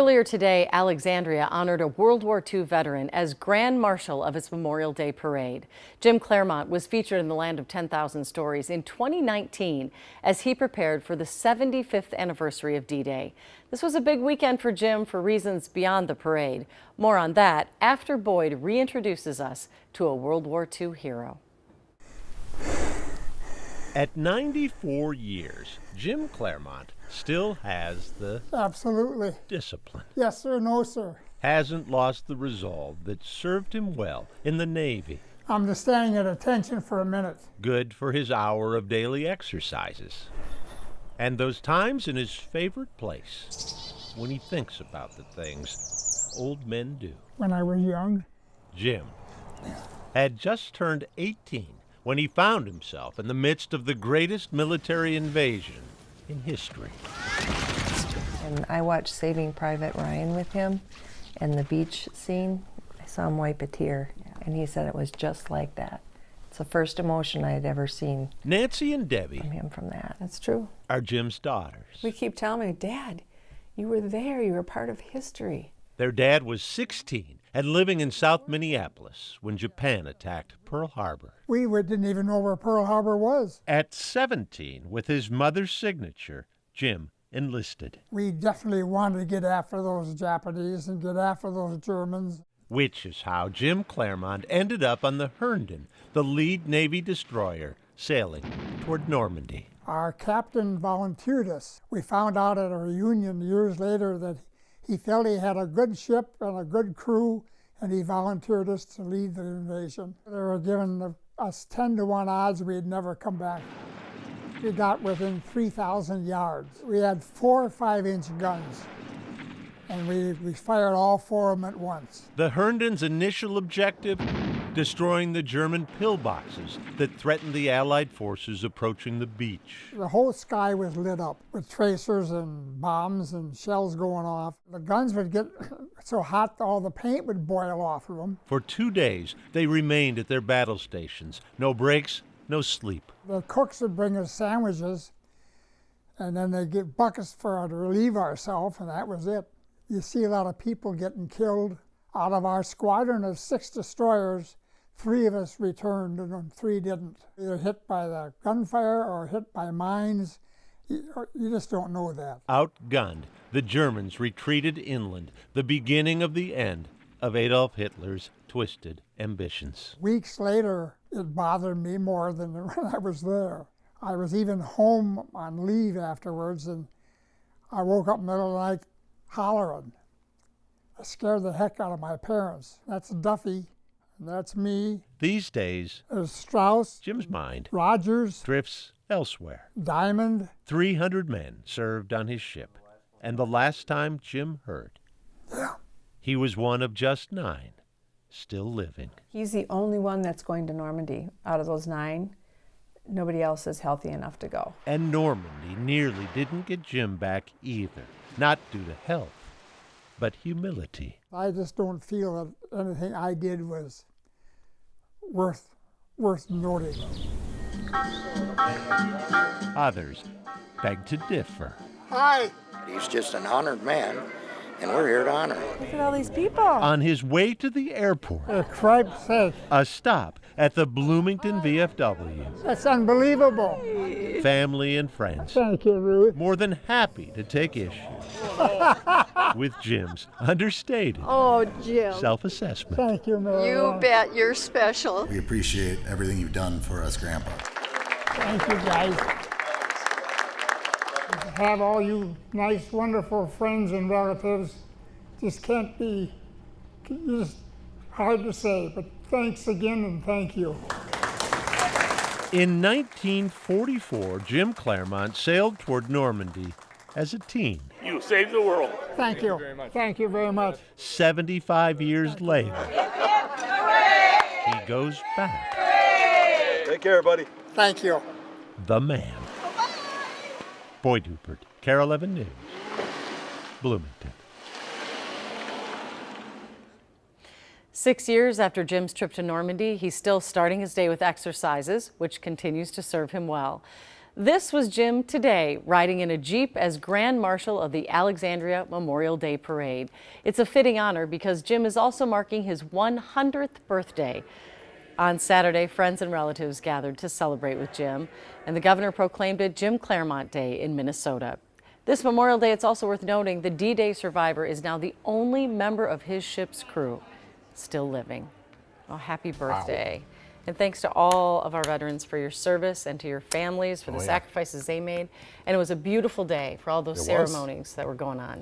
Earlier today, Alexandria honored a World War II veteran as Grand Marshal of its Memorial Day Parade. Jim Clermont was featured in the Land of 10,000 Stories in 2019 as he prepared for the 75th anniversary of D-Day. This was a big weekend for Jim for reasons beyond the parade. More on that after Boyd reintroduces us to a World War II hero. At 94 years, Jim Clermont still has the Absolutely. discipline. Yes, sir. No, sir. Hasn't lost the resolve that served him well in the Navy. I'm just standing at attention for a minute. Good for his hour of daily exercises. And those times in his favorite place when he thinks about the things old men do. When I was young. Jim had just turned 18 when he found himself in the midst of the greatest military invasion in history. And I watched Saving Private Ryan with him, and the beach scene, I saw him wipe a tear, and he said it was just like that. It's the first emotion I had ever seen. Nancy and Debbie from him from that. That's true. are Jim's daughters. We keep telling me, Dad, you were there, you were part of history. Their dad was 16 and living in South Minneapolis when Japan attacked Pearl Harbor. We didn't even know where Pearl Harbor was. At 17, with his mother's signature, Jim enlisted. We definitely wanted to get after those Japanese and get after those Germans. Which is how Jim Clermont ended up on the Herndon, the lead Navy destroyer, sailing toward Normandy. Our captain volunteered us. We found out at a reunion years later that he felt he had a good ship and a good crew, and he volunteered us to lead the invasion. They were giving us 10-to-1 odds we'd never come back. We got within 3,000 yards. We had 4 5-inch guns, and we fired all 4 of them at once. The Herndon's initial objective, destroying the German pillboxes that threatened the Allied forces approaching the beach. The whole sky was lit up with tracers and bombs and shells going off. The guns would get so hot all the paint would boil off of them. For 2 days, they remained at their battle stations. No breaks, no sleep. The cooks would bring us sandwiches, and then they'd get buckets to relieve ourselves, and that was it. You see a lot of people getting killed. Out of our squadron of 6 destroyers, 3 of us returned and 3 didn't. Either hit by the gunfire or hit by mines. You just don't know that. Outgunned, the Germans retreated inland, the beginning of the end of Adolf Hitler's twisted ambitions. Weeks later, it bothered me more than when I was there. I was even home on leave afterwards, and I woke up in the middle of the night hollering. I scared the heck out of my parents. That's Duffy, and that's me. These days, there's Strauss, Jim's mind, Rogers, drifts elsewhere. Diamond. 300 men served on his ship, and the last time Jim heard, he was one of just 9 still living. He's the only one that's going to Normandy. Out of those 9, nobody else is healthy enough to go. And Normandy nearly didn't get Jim back either, not due to health, but humility. I just don't feel that anything I did was worth noting. Others beg to differ. Hi. He's just an honored man, and we're here to honor him. Look at all these people. On his way to the airport, For Christ's sake. a stop at the Bloomington VFW. That's unbelievable. Family and friends, Thank you, Ruth. more than happy to take issue with Jim's understated Jim. self-assessment. Thank you, Mary. You bet you're special. We appreciate everything you've done for us, Grandpa. Thank you, guys. To have all you nice, wonderful friends and relatives just can't be, just hard to say, but thanks again and thank you. In 1944, Jim Clermont sailed toward Normandy as a teen. You saved the world. Thank you. Thank you very much. 75 years later, he goes back. Take care, buddy. Thank you. The man. Boyd Rupert, KARE 11 News, Bloomington. 6 years after Jim's trip to Normandy, he's still starting his day with exercises, which continues to serve him well. This was Jim today, riding in a Jeep as Grand Marshal of the Alexandria Memorial Day Parade. It's a fitting honor because Jim is also marking his 100th birthday. On Saturday, friends and relatives gathered to celebrate with Jim, and the governor proclaimed it Jim Clermont Day in Minnesota. This Memorial Day, it's also worth noting, the D-Day survivor is now the only member of his ship's crew still living. Oh, happy birthday. Wow. And thanks to all of our veterans for your service and to your families for the sacrifices they made. And it was a beautiful day for all those ceremonies that were going on.